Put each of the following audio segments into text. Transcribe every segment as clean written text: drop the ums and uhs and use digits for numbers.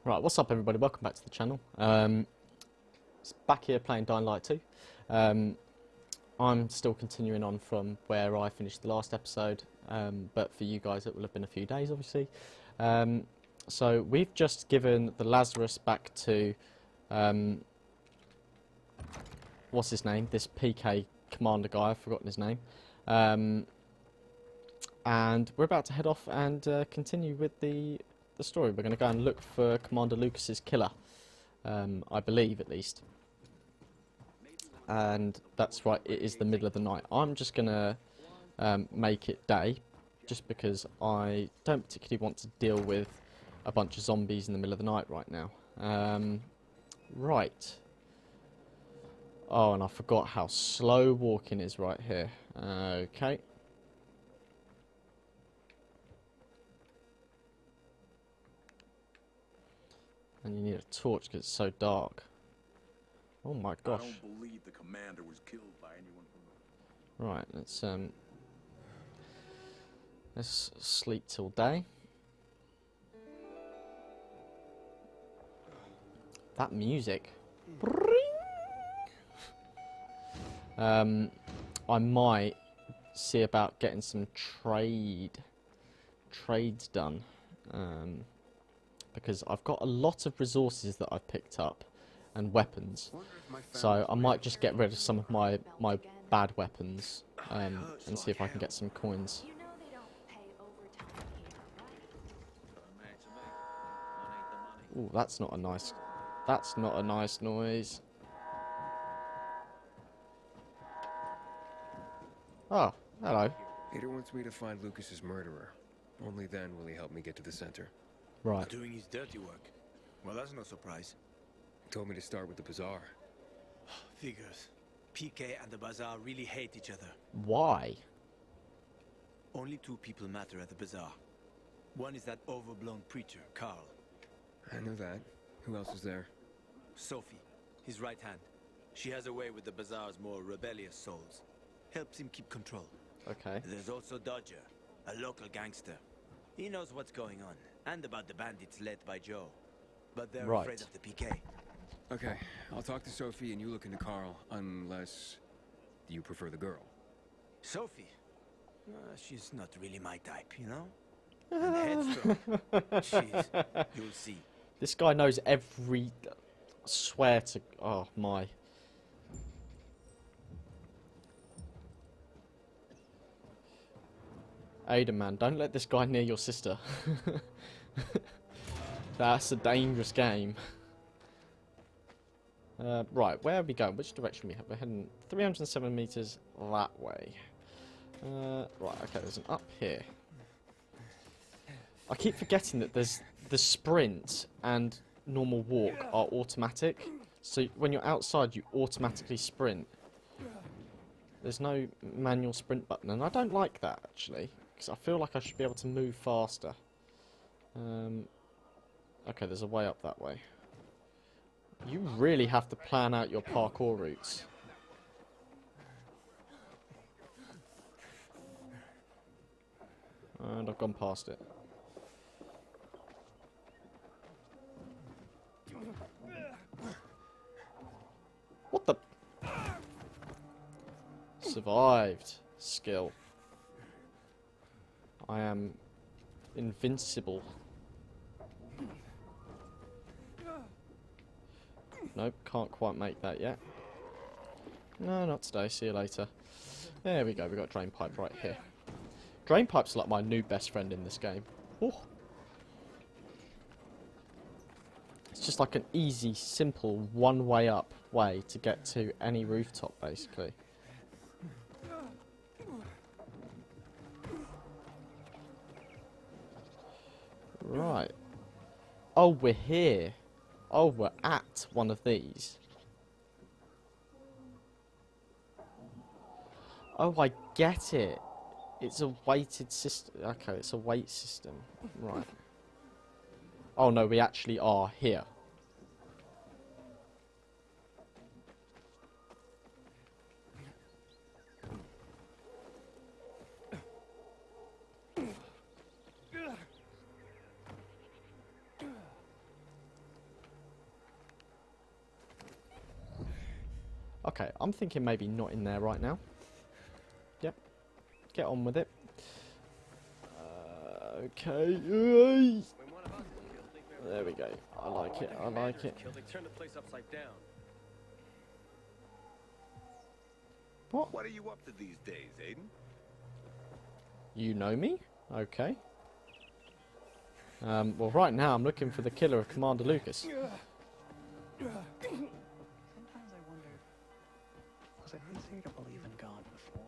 Right, what's up everybody? Welcome back to the channel. Back here playing Dying Light 2. I'm still continuing on from where I finished the last episode, but for you guys it will have been a few days obviously. So we've just given the Lazarus back to, what's his name? This PK commander guy, I've forgotten his name. And we're about to head off and continue with the story. We're going to go and look for Commander Lucas's killer, I believe at least. And that's right, it is the middle of the night. I'm just going to make it day, just because I don't particularly want to deal with a bunch of zombies in the middle of the night right now. Right. Oh, and I forgot how slow walking is right here. Okay. And you need a torch because it's so dark. Oh my gosh. I don't believe the commander was killed by anyone from Right, let's sleep till day. That music. I might see about getting some trades done. Because I've got a lot of resources that I've picked up and weapons, so I might just get rid of some of my bad weapons and see if I can get some coins. You know they don't pay overtime here, right? Ooh, that's not a nice noise. Oh, hello. Peter wants me to find Lucas's murderer. Only then will he help me get to the center. Right. Doing his dirty work. Well, that's no surprise. He told me to start with the bazaar. Figures. PK and the bazaar really hate each other. Why? Only two people matter at the bazaar. One is that overblown preacher, Carl. I know that. Who else is there? Sophie, his right hand. She has a way with the bazaar's more rebellious souls. Helps him keep control. Okay. There's also Dodger, a local gangster. He knows what's going on, and about the bandits led by Joe. But they're Right. afraid of the PK. Okay, I'll talk to Sophie and you look into Carl, unless you prefer the girl. Sophie? She's not really my type, you know? And headstrong. You'll see. This guy knows every... swear to... Oh, my. Aiden, man, don't let this guy near your sister. That's a dangerous game. Right, where are we going? Which direction we have? We're heading 307 meters that way. Right, okay, there's an up here. I keep forgetting that there's the sprint and normal walk are automatic. So when you're outside, you automatically sprint. There's no manual sprint button, and I don't like that, actually. Because I feel like I should be able to move faster. Okay, there's a way up that way. You really have to plan out your parkour routes. And I've gone past it. What the? Survived. Skill. I am invincible. Nope, can't quite make that yet. No, not today. See you later. There we go. We got drain pipe right here. Drain pipe's like my new best friend in this game. Ooh. It's just like an easy, simple, one-way up way to get to any rooftop, basically. Right. Oh, we're here. Oh, we're at one of these. Oh, I get it. It's a weighted system. Okay, it's a weight system. Right. Oh, no, we actually are here. Okay, I'm thinking maybe not in there right now. Yep. Get on with it. Okay. There we go. I like it. I like it. They turned the place upside down. What are you up to these days, Aiden? You know me? Okay. Well, right now I'm looking for the killer of Commander Lucas. Sometimes I wonder, was I easier to believe in God before?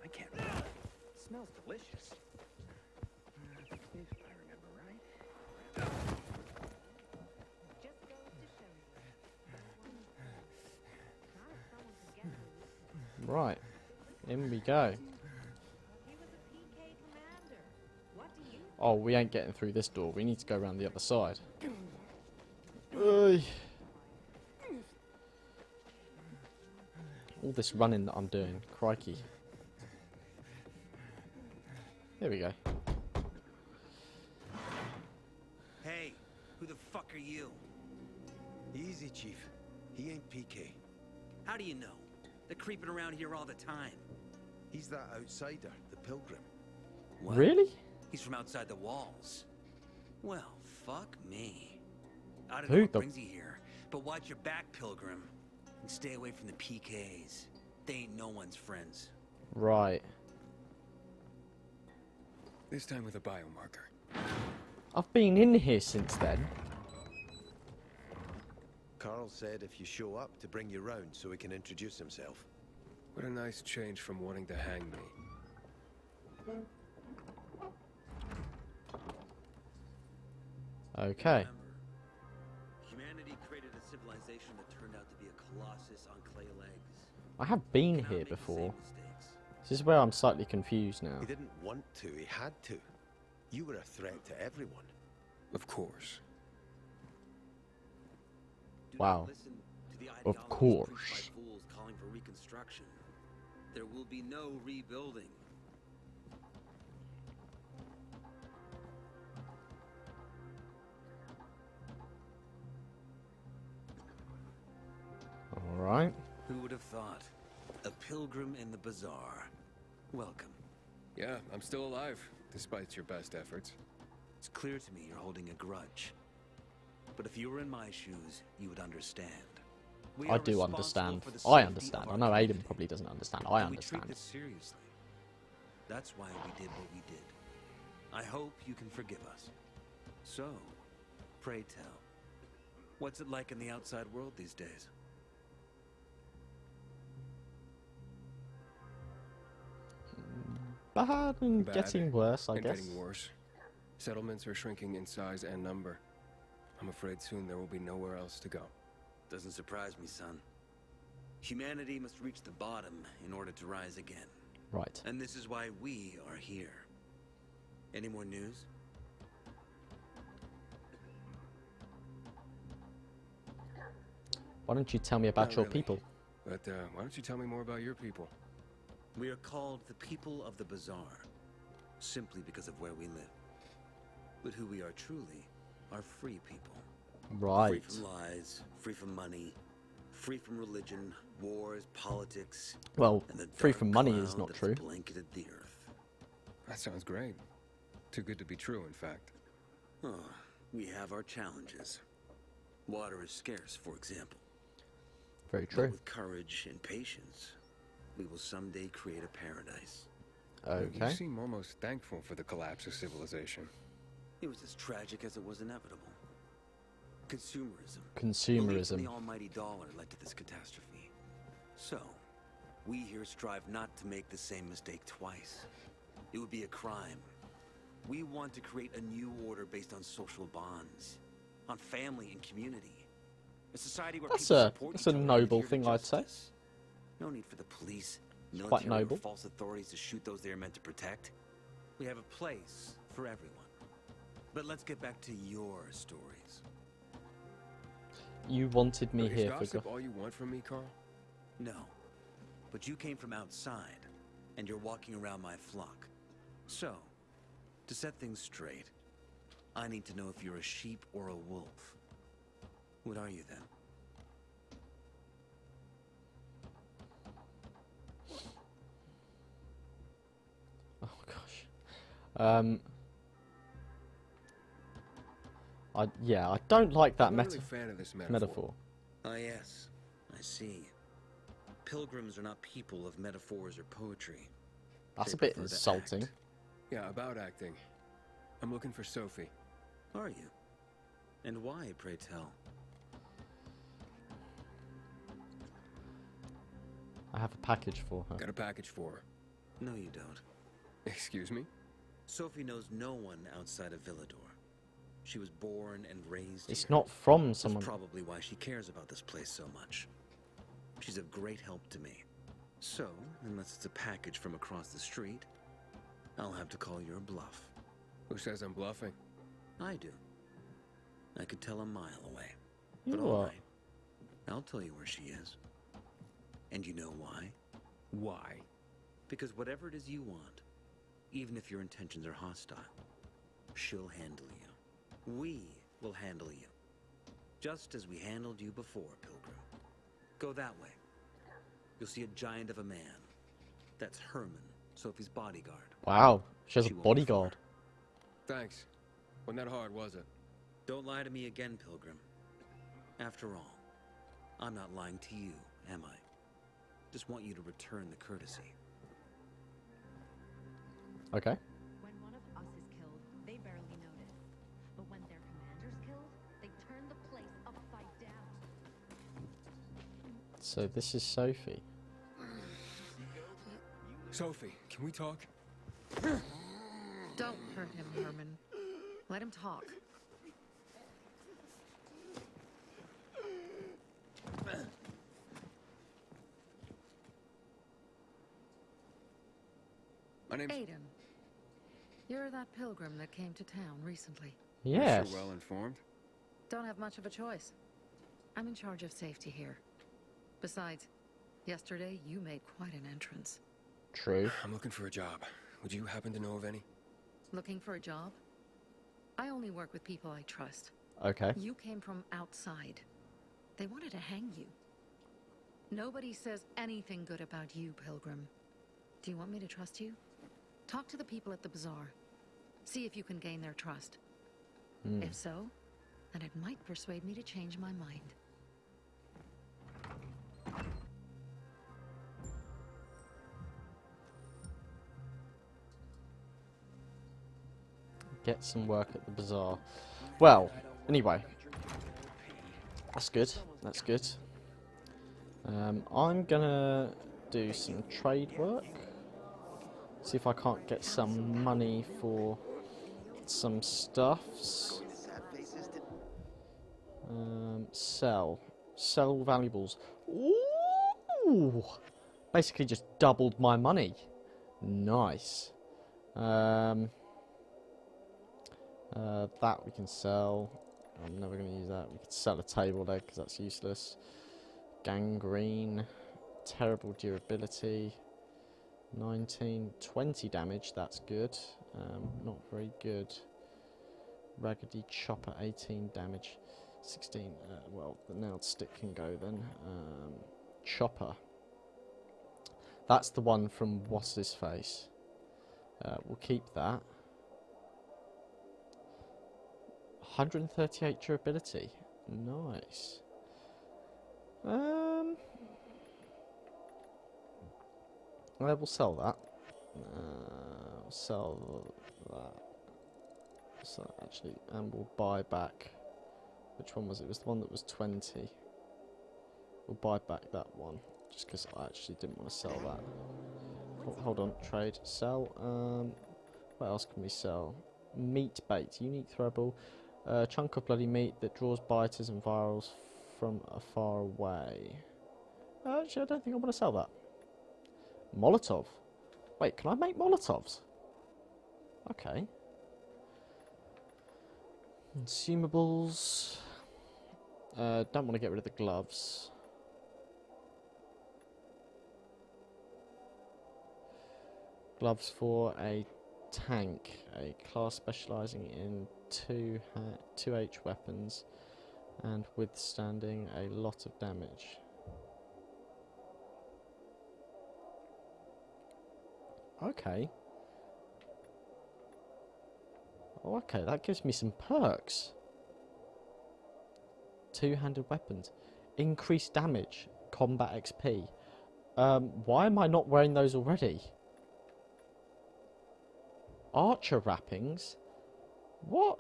I can't remember. It smells delicious. If I remember right. Just goes to show you. Not if someone can get through. Right. In we go. He was a PK commander. What do you Oh, we ain't getting through this door. We need to go around the other side. Oi. All this running that I'm doing. Crikey. There we go. Hey, who the fuck are you? Easy, Chief. He ain't PK. How do you know? They're creeping around here all the time. He's that outsider, the pilgrim. What? Really? He's from outside the walls. Well, fuck me. I don't Who know what the- brings you here, but watch your back, pilgrim. And stay away from the PKs. They ain't no one's friends. Right. This time with a biomarker. I've been in here since then. Carl said if you show up to bring you round so he can introduce himself. What a nice change from wanting to hang me. Okay. Remember, humanity created a civilization that turned out to be a colossus on clay legs. I have been Cannot here make the before. same mistakes. This is where I'm slightly confused now. He didn't want to, he had to. You were a threat to everyone. Of course. Do Wow. not listen to the Of ideologies course. preached by fools calling for reconstruction. There will be no rebuilding. Alright. Who would have thought? A pilgrim in the bazaar. Welcome. Yeah, I'm still alive, despite your best efforts. It's clear to me you're holding a grudge. But if you were in my shoes, you would understand. We I are do responsible understand. for the I safety understand. of I our know Aiden community, probably doesn't understand. I and we treat understand. this seriously. That's why we did what we did. I hope you can forgive us. So, pray tell, what's it like in the outside world these days? Bad and Bad getting worse, I and guess. getting worse. Settlements are shrinking in size and number. I'm afraid soon there will be nowhere else to go. Doesn't surprise me, son. Humanity must reach the bottom in order to rise again. Right. And this is why we are here. Any more news? Why don't you tell me about Not your really. people? But why don't you tell me more about your people? We are called the people of the bazaar, simply because of where we live. But who we are truly are free people. Right. Free from lies, free from money, free from religion, wars, politics, Well, and the free dark from money cloud is not that has true. blanketed the earth. That sounds great. Too good to be true, in fact. Oh, we have our challenges. Water is scarce, for example. Very But true. with courage and patience, we will someday create a paradise. You Okay. seem almost thankful for the collapse of civilization. It was as tragic as it was inevitable. Consumerism. Belief in Consumerism. the almighty dollar led to this catastrophe. So, we here strive not to make the same mistake twice. It would be a crime. We want to create a new order based on social bonds, on family and community. A society where That's people a- support that's each a other and noble adhere to thing, I'd say. justice. No need for the police, quite military, noble. or false authorities to shoot those they are meant to protect. We have a place for everyone. But let's get back to your stories. You wanted me Is here for gossip go- all you want from me, Carl? No, but you came from outside, and you're walking around my flock. So, to set things straight, I need to know if you're a sheep or a wolf. What are you then? Yeah, I don't like that I'm not really a fan of this metaphor. Ah, yes. I see. Pilgrims are not people of metaphors or poetry. That's They a bit prefer to insulting. act. Yeah, about acting. I'm looking for Sophie. Are you? And why, pray tell? I have a package for her. Got a package for her. No, you don't. Excuse me? Sophie knows no one outside of Villador. She was born and raised It's here. not from That's someone. probably why she cares about this place so much. She's of great help to me. So, unless it's a package from across the street, I'll have to call your bluff. Who says I'm bluffing? I do. I could tell a mile away. You But all are. right. I'll tell you where she is. And you know why? Why? Because whatever it is you want, even if your intentions are hostile, she'll handle you. We will handle you. Just as we handled you before, Pilgrim. Go that way. You'll see a giant of a man. That's Herman, Sophie's bodyguard. Wow, she has a She won't be bodyguard. Thanks. Wasn't that hard, was it? Don't lie to me again, Pilgrim. After all, I'm not lying to you, am I? Just want you to return the courtesy. Okay. When one of us is killed, they barely notice. But when their commander's killed, they turn the place upside down. So this is Sophie. Sophie, can we talk? Don't hurt him, Herman. Let him talk. My name's... Aiden. You're that pilgrim that came to town recently. Yes. You're sure well informed. Don't have much of a choice. I'm in charge of safety here. Besides, yesterday you made quite an entrance. True. I'm looking for a job. Would you happen to know of any? Looking for a job? I only work with people I trust. Okay. You came from outside. They wanted to hang you. Nobody says anything good about you, Pilgrim. Do you want me to trust you? Talk to the people at the bazaar. See if you can gain their trust. If so, then it might persuade me to change my mind. Get some work at the bazaar. Well, anyway. That's good. That's good. I'm gonna do some trade work. See if I can't get some money for some stuffs. Sell. Sell all valuables. Ooh! Basically just doubled my money. Nice. That we can sell. I'm never going to use that. We could sell a table leg because that's useless. Gangrene. Terrible durability. 19, 20 damage. That's good. Not very good. Raggedy chopper. 18 damage. 16. Well, the nailed stick can go then. Chopper. That's the one from What's His Face. We'll keep that. 138 durability. Nice. I will sell that. Sell that. So actually, and we'll buy back. Which one was it? It was the one that was 20. We'll buy back that one, just because I actually didn't want to sell that. Hold on, trade, sell. What else can we sell? Meat bait, unique throwable. A chunk of bloody meat that draws biters and virals from afar away. Actually, I don't think I want to sell that. Molotov. Wait, can I make Molotovs? Okay. Consumables. Don't want to get rid of the gloves. Gloves for a tank, a class specialising in 2H weapons and withstanding a lot of damage. Okay. Oh, okay, that gives me some perks. Two-handed weapons. Increased damage. Combat XP. Why am I not wearing those already? Archer wrappings? What?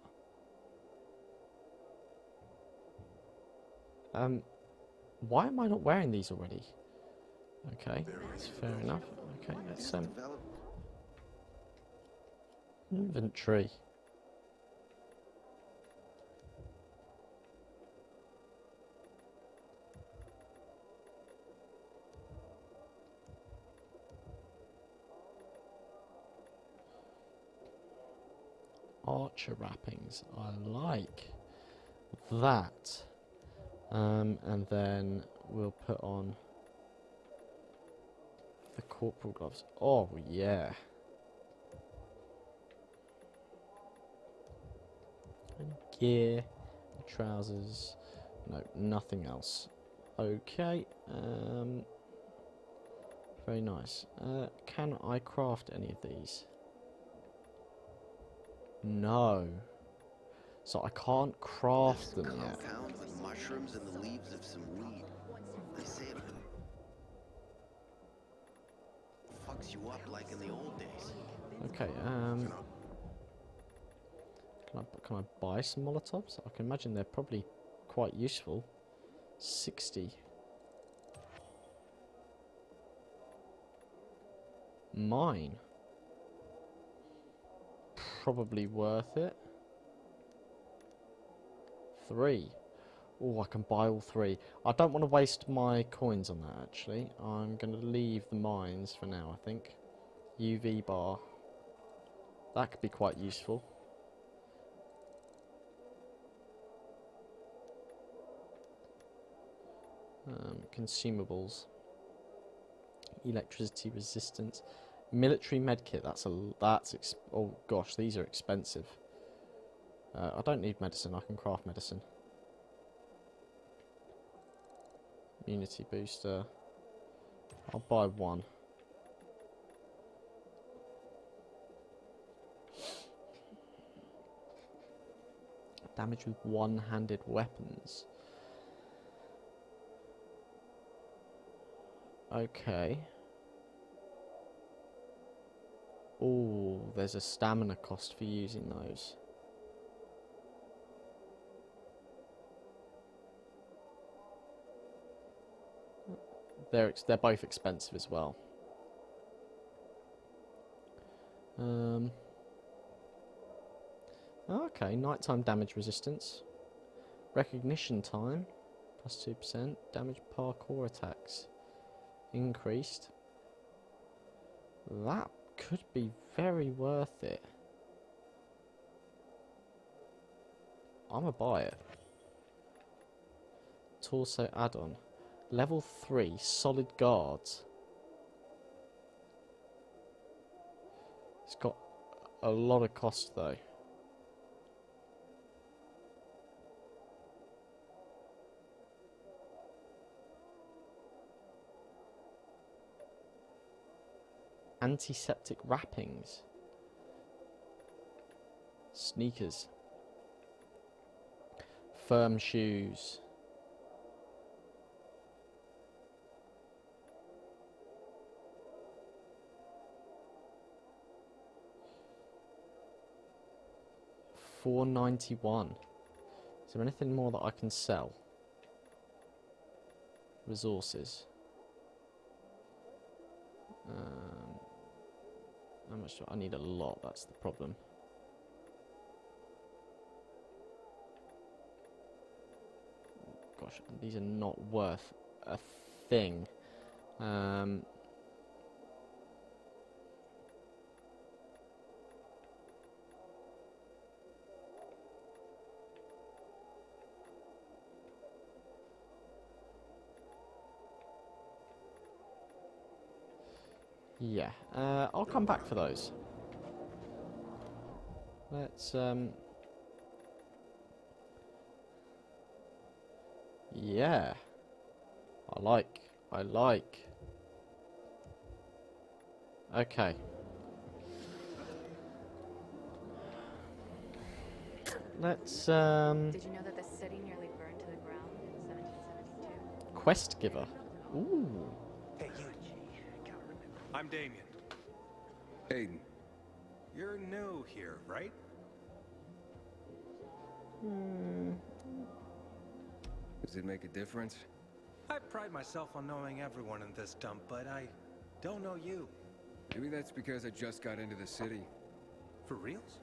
Why am I not wearing these already? Okay, that's fair enough. Okay, let's inventory. Archer wrappings. I like that. And then we'll put on the corporal gloves. Oh, yeah. And gear, trousers. No, nothing else. Okay. Very nice. Can I craft any of these? No. So I can't craft them yet. Compound with mushrooms and the leaves of some weed. They saved them. Fucks you up like in the old days. Okay, can I buy some Molotovs? I can imagine they're probably quite useful. 60. Mine. Probably worth it. 3. Oh, I can buy all 3. I don't want to waste my coins on that, actually. I'm going to leave the mines for now, I think. UV bar. That could be quite useful. Consumables. Electricity resistance. Military medkit. Oh gosh, these are expensive. I don't need medicine. I can craft medicine. Immunity booster. I'll buy 1. Damage with one-handed weapons. Okay. Oh, there's a stamina cost for using those. They're both expensive as well. Okay, nighttime damage resistance. Recognition time, plus 2%. Damage parkour attacks, increased. That could be very worth it. I'm gonna buy it. Torso add-on. Level 3, solid guards. It's got a lot of cost though. Antiseptic wrappings. Sneakers. Firm shoes. $4.91. Is there anything more that I can sell? Resources. How much do I need? A lot, that's the problem. Gosh, these are not worth a thing. Yeah, I'll come back for those. Let's, yeah. I like. Okay. let's Did you know that the city nearly burned to the ground in 1772? quest giver. Ooh. Hey, you. I'm Damien. Aiden. You're new here, right? Does it make a difference? I pride myself on knowing everyone in this dump, but I don't know you. Maybe that's because I just got into the city. For reals?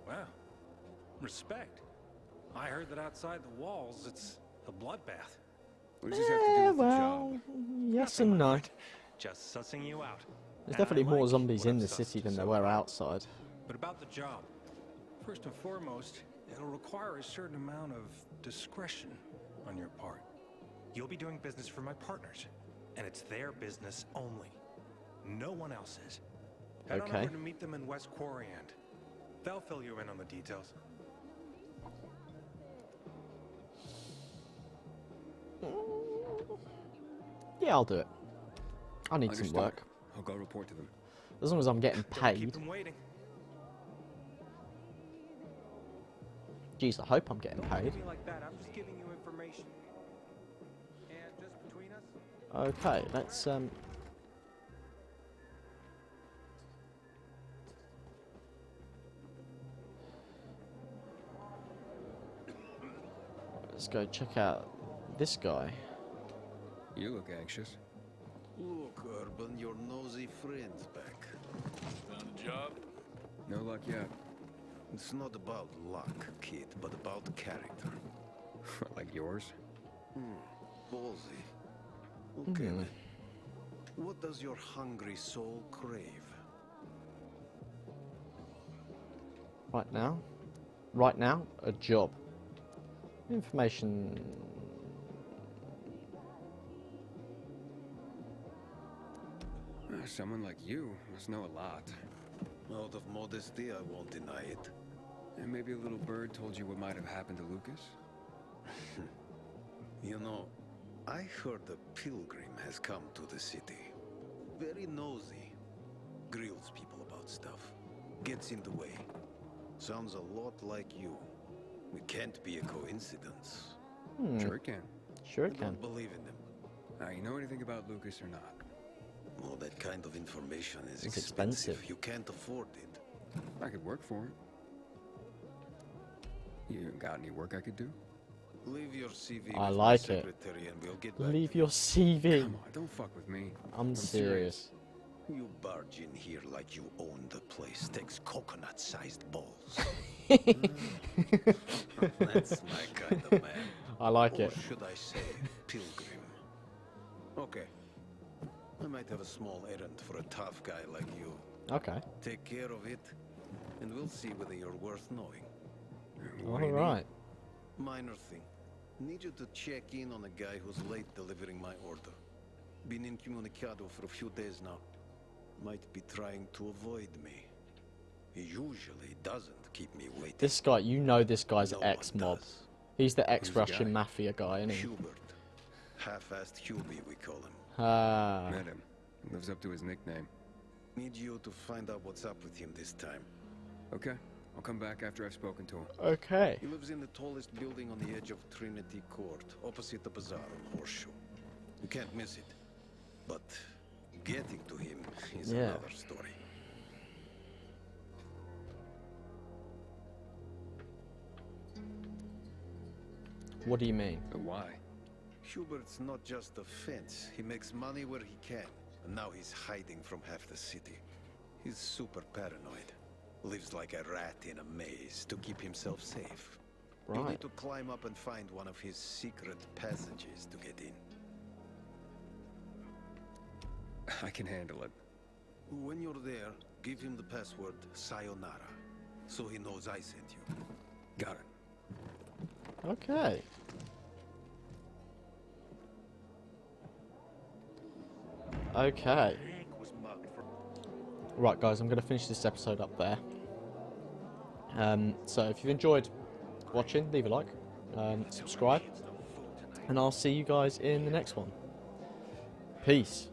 Wow. Respect. I heard that outside the walls, it's a bloodbath. What does this have to do with the Well, job? yes and no. Just sussing you out. There's And definitely I more like zombies what in I've the sussed city than so there were far. outside. But about the job. First and foremost, it'll require a certain amount of discretion on your part. You'll be doing business for my partners, and it's their business only. No one else's. Head on Okay. over to meet them in West Quarryend. They'll fill you in on the details. Yeah, I'll do it. I need some Understood. work. I'll go report to them. As long as I'm getting Don't keep paid. them waiting. Jeez, I hope I'm getting Don't paid. look at me like that. I'm just giving you information. And just between us, Okay, let's go check out this guy. You look anxious. Look, Urban, your nosy friend's back. Found a job? No luck yet. It's not about luck, kid, but about character. Like yours? Ballsy. Okay, Hmm. then. What does your hungry soul crave? Right now? Right now, a job. Information. Someone like you must know a lot. Out of modesty, I won't deny it. And maybe a little bird told you what might have happened to Lucas? You know, I heard a pilgrim has come to the city. Very nosy. Grills people about stuff. Gets in the way. Sounds a lot like you. It can't be a coincidence. Sure it can. Sure I it can. don't believe in them. You know anything about Lucas or not? Oh, that kind of information is It's expensive. expensive. You can't afford it. I could work for it. You got any work I could do? Leave your CV I with like my it. secretary and we'll get back Leave to your CV. Come on, don't fuck with me. I'm serious. you. You barge in here like you own the place. Takes coconut-sized balls. That's my kind of man. I like Or it. should I say, pilgrim? Okay. I might have a small errand for a tough guy like you. Okay. Take care of it, and we'll see whether you're worth knowing. What do you need? Alright. Minor thing. Need you to check in on a guy who's late delivering my order. Been incommunicado for a few days now. Might be trying to avoid me. He usually doesn't keep me waiting. This guy, you know this guy's No one ex-mob. does. He's the guy? ex-Russian mafia guy, isn't he? Hubert. Half-assed Hubie, we call him. Ah. Met him. Lives up to his nickname. Need you to find out what's up with him this time. Okay. I'll come back after I've spoken to him. Okay. He lives in the tallest building on the edge of Trinity Court, opposite the bazaar on Horseshoe. You can't miss it. But getting to him is Yeah. another story. What do you mean? But why? Hubert's not just a fence. He makes money where he can. And now he's hiding from half the city. He's super paranoid. Lives like a rat in a maze to keep himself safe. You Right. need to climb up and find one of his secret passages to get in. I can handle it. When you're there, give him the password Sayonara, so he knows I sent you. Got it. Okay. Okay. Right, guys, I'm going to finish this episode up there. So if you've enjoyed watching, leave a like, subscribe, and I'll see you guys in the next one. Peace.